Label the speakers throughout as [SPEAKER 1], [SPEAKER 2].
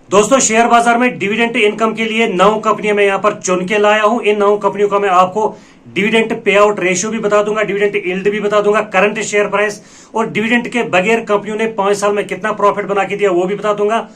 [SPEAKER 1] दोस्तों शेयर बाजार में डिविडेंड इनकम के लिए 9 कंपनियां मैं यहां पर चुन के लाया हूं। इन 9 कंपनियों का मैं आपको डिविडेंड पे आउट रेशियो भी बता दूंगा, डिविडेंड यील्ड भी बता दूंगा, करंट शेयर प्राइस और डिविडेंड के बगैर कंपनियों ने 5 साल में कितना प्रॉफिट बना के दिया वो भी बता दूंगा।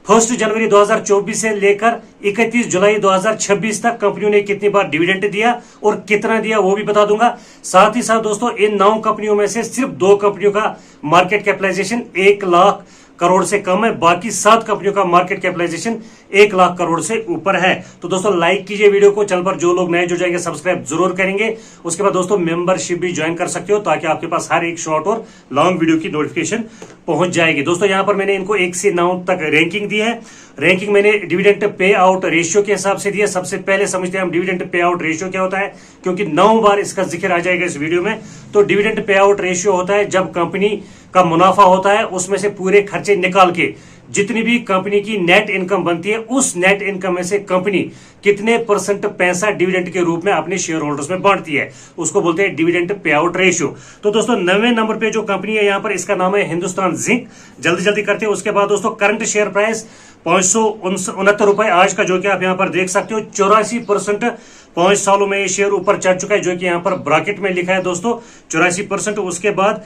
[SPEAKER 1] 1 जनवरी 2024 से लेकर 31 जुलाई 2026 तक कंपनियों ने कितनी बार डिविडेंड दिया और कितना दिया वो भी बता दूंगा। साथ ही साथ दोस्तों इन 9 कंपनियों में से सिर्फ 2 कंपनियों का मार्केट कैपिटलाइजेशन 1 लाख करोड़ से कम है, बाकी 7 कंपनियों का मार्केट कैपिटलाइजेशन 1 लाख करोड़ से ऊपर है। तो दोस्तों लाइक कीजिए वीडियो को, चैनल पर जो लोग नए जुड़ जाएंगे सब्सक्राइब जरूर करेंगे। उसके बाद दोस्तों मेंबरशिप भी ज्वाइन कर सकते हो ताकि आपके पास हर एक शॉर्ट और लॉन्ग वीडियो की नोटिफिकेशन पहुंच जाएगी। दोस्तों यहां पर मैंने इनको 1 से 9 तक रैंकिंग दी है। रैंकिंग मैंने डिविडेंड पे आउट रेशियो के हिसाब से दिया। सबसे पहले समझते हैं हम डिविडेंड पे आउट रेशियो क्या होता है, क्योंकि 9 बार इसका जिक्र आ जाएगा इस वीडियो में। तो डिविडेंड पे आउट रेशियो होता है जब कंपनी का मुनाफा होता है उसमें से पूरे खर्चे निकाल के जितनी भी कंपनी की नेट इनकम बनती है उस नेट इनकम में से कंपनी कितने % पैसा डिविडेंड के रूप में अपने शेयर होल्डर्स में बांटती है, उसको बोलते हैं डिविडेंड पे आउट रेशियो। तो दोस्तों 9वें नंबर पे जो कंपनी है यहां पर इसका नाम है हिंदुस्तान जिंक। जल्दी जल्दी करते हैं। उसके बाद दोस्तों करंट शेयर प्राइस 569 रुपए आज का, जो कि आप यहां पर देख सकते हो 84% 5 सालों में ये शेयर ऊपर चढ़ चुका है, जो कि यहां पर ब्रैकेट में लिखा है दोस्तों 84%। उसके बाद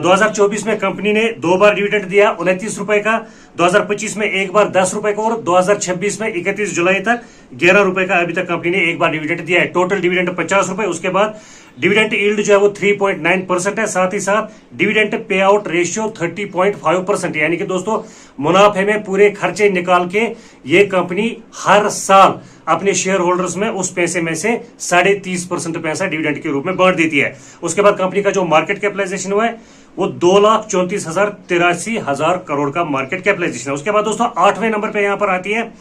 [SPEAKER 1] 2024 में कंपनी ने 2 बार डिविडेंड दिया 29 रुपए का, 2025 में 1 बार 10 रुपए का और 2026 में 31 जुलाई तक 11 रुपए का अभी तक कंपनी ने 1 बार डिविडेंड दिया है। टोटल डिविडेंड 50 रुपए। उसके बाद डिविडेंड यील्ड जो है वो 3.9% है। साथ ही साथ डिविडेंड पे आउट रेशियो 30.5%, यानी कि दोस्तों मुनाफे में पूरे खर्चे निकाल के ये कंपनी हर साल अपने शेयर होल्डर्स में उस पैसे में से 30.5% पैसा डिविडेंड के रूप में बांट देती है। उसके बाद कंपनी का जो मार्केट कैपिटलाइजेशन हुआ है वो 2,34,83,000 करोड़ का मार्केट कैपिटलाइजेशन है। उसके बाद दोस्तों 8वें नंबर पे यहां पर आती है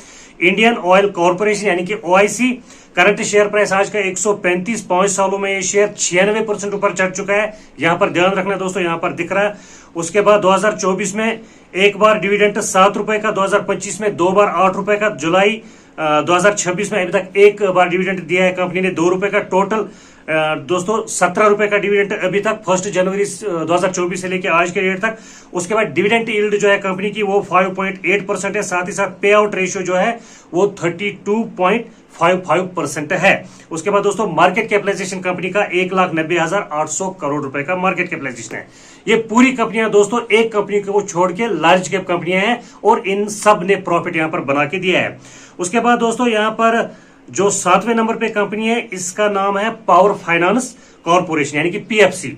[SPEAKER 1] इंडियन ऑयल कॉर्पोरेशन यानी कि OIC। करंट शेयर प्राइस आज का 135, 5 सालों में ये शेयर 96% ऊपर चढ़ चुका है। यहां पर ध्यान रखना दोस्तों, यहां पर दिख रहा है। उसके बाद 2024 में 1 बार डिविडेंड 7 रुपए का, 2025 में 2 बार 8 रुपए का, जुलाई 2026 में अभी तक 1 बार डिविडेंड दिया है कंपनी ने 2 रुपए का। टोटल दोस्तों 17 रुपए का डिविडेंड अभी तक 1 जनवरी 2024 से लेकर आज के डेट तक। उसके बाद डिविडेंड यील्ड जो है कंपनी की वो 5.8% है। साथ ही साथ पे आउट रेशियो जो है वो 32.55% है। उसके बाद दोस्तों मार्केट कैपिटलाइजेशन कंपनी का 1,90,800 करोड़ रुपए का मार्केट कैपिटलाइजेशन है। ये पूरी कंपनियां दोस्तों एक कंपनी को छोड़ के लार्ज कैप कंपनियां हैं और इन सब ने प्रॉफिट यहां पर बना के दिया है। उसके बाद दोस्तों यहां पर जो 7वें नंबर पे कंपनी है इसका नाम है पावर फाइनेंस कॉर्पोरेशन यानी कि PFC।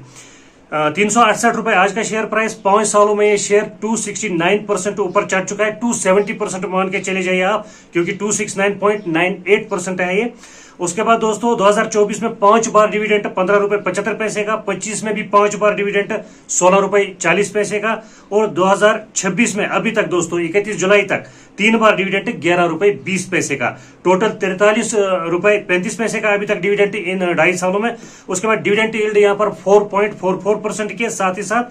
[SPEAKER 1] 368 रुपए आज का शेयर प्राइस, 5 सालों में ये शेयर 269% ऊपर चढ़ चुका है। 270% मान के चले जाइए आप, क्योंकि 269.98% है ये। उसके बाद दोस्तों 2024 में 5 बार डिविडेंड 15 रुपए 75 पैसे का, 25 में भी 5 बार डिविडेंड 16 रुपए 40 पैसे का और 2026 में अभी तक दोस्तों 31 जुलाई तक 3 बार डिविडेंड 11 रुपए 20 पैसे का। टोटल 43 रुपए 35 पैसे का अभी तक डिविडेंड इन 2.5 सालों में। उसके बाद डिविडेंड यील्ड यहाँ पर 4.44% के साथ ही साथ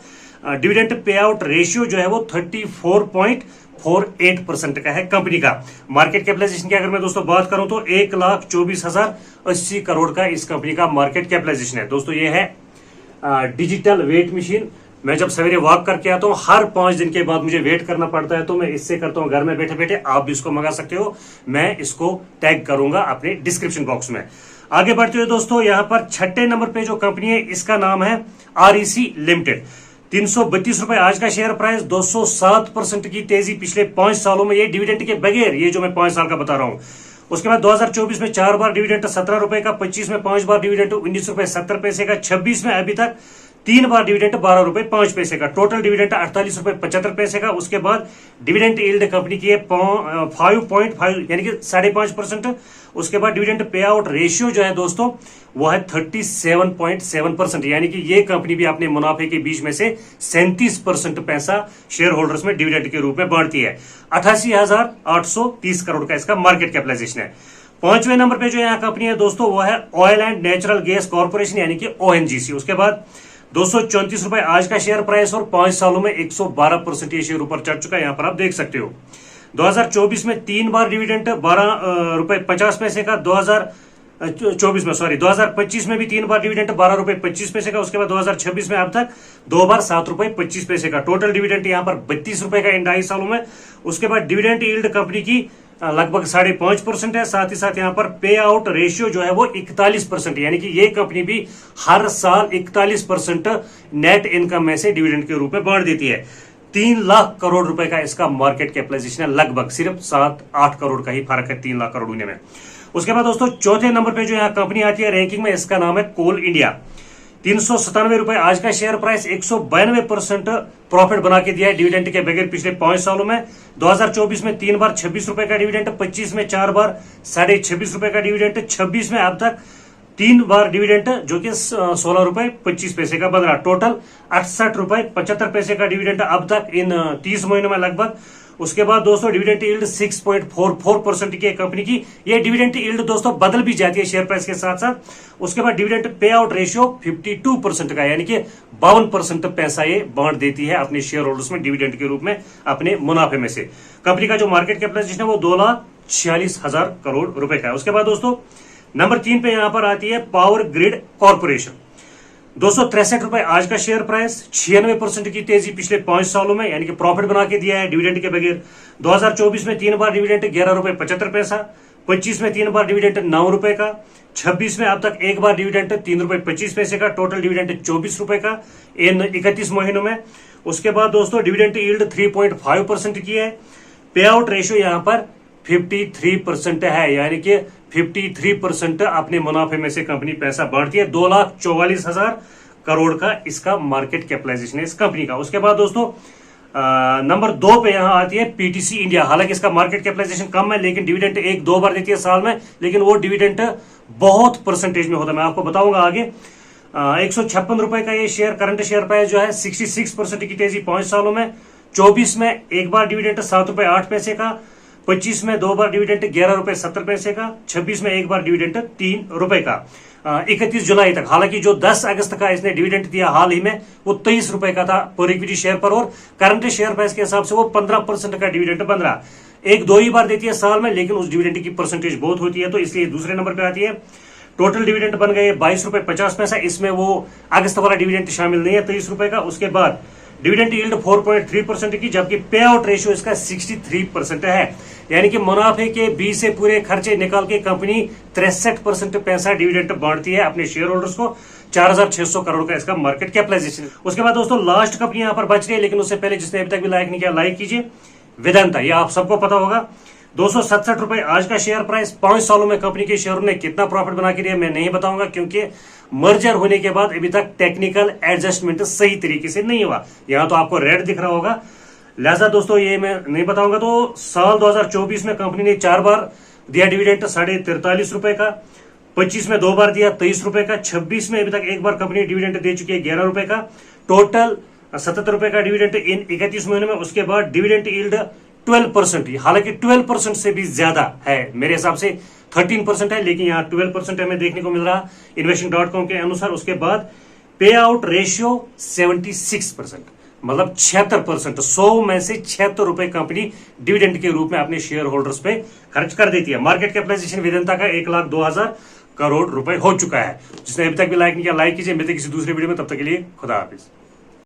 [SPEAKER 1] डिविडेंड पे आउट रेशियो जो है वो 34.48% का है कंपनी का। मार्केट कैपिटलाइजेशन की अगर मैं दोस्तों बात करूं तो 1,24,080 करोड़ का इस कंपनी का मार्केट कैपिटलाइजेशन है। दोस्तों ये है डिजिटल वेट मशीन। मैं जब सवेरे वॉक करके आता हूं हर 5 दिन के बाद मुझे वेट करना पड़ता है, तो मैं इससे करता हूं घर में बैठे बैठे। आप भी इसको मंगा सकते हो, मैं इसको टैग करूंगा अपने डिस्क्रिप्शन बॉक्स में। आगे बढ़ते हुए दोस्तों यहां पर 6ठे नंबर पे जो कंपनी है इसका नाम है REC लिमिटेड। 332 रुपए आज का शेयर प्राइस, 207% की तेजी पिछले 5 सालों में, ये डिविडेंड के बगैर, ये जो मैं 5 साल का बता रहा हूं। उसके बाद 2024 में 4 बार डिविडेंड 17 रुपए का, 25 में 5 बार डिविडेंड 19 रुपए 70 पैसे का, 26 में अभी तक 3 बार डिविडेंड 12 रुपए 5 पैसे का, टोटल डिविडेंड 48 रुपए 75 पैसे का। उसके बाद डिविडेंड यील्ड कंपनी की है 5.5 यानी कि 5.5%। उसके बाद डिविडेंड पे आउट रेशियो जो है दोस्तों वो है 37.7%, यानी कि ये कंपनी भी अपने मुनाफे के बीच में से 37% पैसा शेयर होल्डर्स में डिविडेंड के रूप में बांटती है। 88,830 करोड़ का इसका मार्केट कैपिटलाइजेशन है। 5वें नंबर पे जो यहाँ कंपनी है दोस्तों वो है oil and natural gas corporation यानी कि ONGC। उसके बाद 234 रुपए आज का शेयर प्राइस और 5 सालों में 112% ये शेयर ऊपर चढ़ चुका है, यहां पर आप देख सकते हो। 2024 में 3 बार डिविडेंड 12 रुपए 50 पैसे का, 24 में, सॉरी 2025 में भी 3 बार डिविडेंड 12 रुपए 25 पैसे का। उसके बाद 2026 में अब तक 2 बार 7 रुपए 25 पैसे का। टोटल डिविडेंड यहाँ पर 32 रुपए का इन 2.5 सालों में। उसके बाद डिविडेंड यील्ड कंपनी की लगभग 5.5% है। साथ ही साथ यहाँ पर पे आउट रेशियो जो है वो 41%, यानी कि ये कंपनी भी हर साल 41% नेट इनकम में से डिविडेंड के रूप में बांट देती है। 3 लाख करोड़ रुपए का इसका मार्केट कैपिटलाइजेशन है, लगभग सिर्फ 7-8 करोड़ का ही फर्क है 3 लाख करोड़ होने में। उसके बाद दोस्तों चौथे नंबर पे जो यहाँ कंपनी आती है रैंकिंग में, इसका नाम है कोल इंडिया। 397 रुपए आज का शेयर प्राइस, 192% प्रॉफिट बना के दिया है डिविडेंड के बगैर पिछले 5 सालों में। 2024 में 3 बार 26 रुपए का डिविडेंड, 25 में 4 बार 26.5 रुपए का डिविडेंड, 26 में अब तक 3 बार डिविडेंड जो कि 16 रुपए 25 पैसे का बन रहा। टोटल 68 रुपए 75 पैसे का डिविडेंड अब तक इन 30 महीनों में लगभग। उसके बाद दोस्तों डिविडेंड यील्ड 6.44% की है कंपनी की। ये डिविडेंड यील्ड दोस्तों बदल भी जाती है शेयर प्राइस के साथ साथ। उसके बाद डिविडेंड पे आउट रेशियो 52% का, यानी कि 52% पैसा ये बांट देती है अपने शेयर होल्डर्स में डिविडेंड के रूप में अपने मुनाफे में से। कंपनी का जो मार्केट कैपिटलाइजेशन है वो 2,46,000 करोड़ रुपए का है। उसके बाद दोस्तों नंबर 3 पे यहां पर आती है पावर ग्रिड कॉर्पोरेशन। 263 रुपए आज का शेयर प्राइस, 96% की तेजी पिछले 5 सालों में, यानी कि प्रॉफिट बना के दिया है डिविडेंड के बगैर। 2024 में 3 बार डिविडेंड 11 रुपए 75 पैसा, 25 में 3 बार डिविडेंड 9 रुपए का, 26 में अब तक 1 बार डिविडेंड 3 रुपए 25 पैसे का। टोटल डिविडेंड 24 रुपए का इन 31 महीनों में। उसके बाद दोस्तों डिविडेंड यील्ड 3.5% की है। पे आउट रेशियो यहां पर 53% है, यानी कि 53% अपने मुनाफे में से कंपनी पैसा बांटती है। 2,44,000 करोड़ का इसका मार्केट कैपिटलाइजेशन है इस कंपनी का। उसके बाद दोस्तों नंबर 2 पे यहां आती है पीटीसी इंडिया। हालांकि इसका मार्केट कैपिटलाइजेशन कम है, लेकिन डिविडेंड 1-2 बार देती है साल में, लेकिन वो डिविडेंड बहुत परसेंटेज में होता है, मैं आपको बताऊंगा आगे। 156 रुपए का ये शेयर करंट शेयर प्राइस जो है, 66% की तेजी 5 सालों में। 24 में 1 बार डिविडेंड 7 रुपए 8 पैसे का, 25 में 2 बार डिविडेंड 11 रुपए 70 पैसे का, 26 में 1 बार डिविडेंड 3 रुपए का। 31 जुलाई तक, हालांकि जो 10 अगस्त का इसने डिविडेंड दिया हाल ही में वो 23 रुपए का था पर इक्विटी शेयर पर, और करंट शेयर प्राइस के हिसाब से वो 15% का डिविडेंड बन रहा। 1-2 ही बार देती है साल में, लेकिन उस डिविडेंड की परसेंटेज बहुत होती है, तो इसलिए दूसरे नंबर पे आती है। टोटल डिविडेंड बन गए 22 रुपए 50 पैसा, इसमें वो अगस्त वाला डिविडेंड शामिल नहीं है 23 रुपए का। उसके बाद डिविडेंड यील्ड 4.3% की, जबकि पे आउट रेशियो इसका 63% है, यानी कि मुनाफे के 20 से पूरे खर्चे निकाल के कंपनी 63% पैसा डिविडेंड बांटती है अपने शेयर होल्डर्स को। 4,600 करोड़ का इसका मार्केट कैपिटलाइजेशन। उसके बाद दोस्तों लास्ट कंपनी यहां पर बच रही है, लेकिन उससे पहले जिसने अभी तक भी लाइक नहीं किया लाइक कीजिए। वेदांता, ये आप सबको पता होगा। 267 रुपए आज का शेयर प्राइस। 5 सालों में कंपनी के शेयरों ने कितना प्रॉफिट बना के दिया मैं नहीं बताऊंगा, क्योंकि मर्जर होने के बाद अभी तक टेक्निकल एडजस्टमेंट सही तरीके से नहीं हुआ। यहां तो आपको रेड दिख रहा होगा, लिहाजा दोस्तों ये मैं नहीं बताऊंगा। तो साल 2024 में कंपनी ने 4 बार दिया डिविडेंड 43.5 रुपए का, 25 में 2 बार दिया 23 रुपए का, 26 में अभी तक 1 बार कंपनी डिविडेंड दे चुकी है 11 रुपए का। टोटल 77 रुपए का डिविडेंड इन 31 महीनों में। उसके बाद डिविडेंड यील्ड 12%, हालांकि 12% से भी ज्यादा है, मेरे हिसाब से 13% है, लेकिन यहाँ 12% हमें देखने को मिल रहा इन्वेस्टिंग.com के अनुसार। उसके बाद पे आउट रेशियो 76%, मतलब 76%। 100 में से 76 रुपए कंपनी डिविडेंड के रूप में अपने शेयर होल्डर्स पे खर्च कर देती है। मार्केट कैपिटलाइजेशन वेदांता का 1,02,000 करोड़ रुपए हो चुका है। जिसने अभी तक भी लाइक नहीं किया लाइक कीजिए। मिलते किसी दूसरे वीडियो में, तब तक के लिए खुदा हाफिज।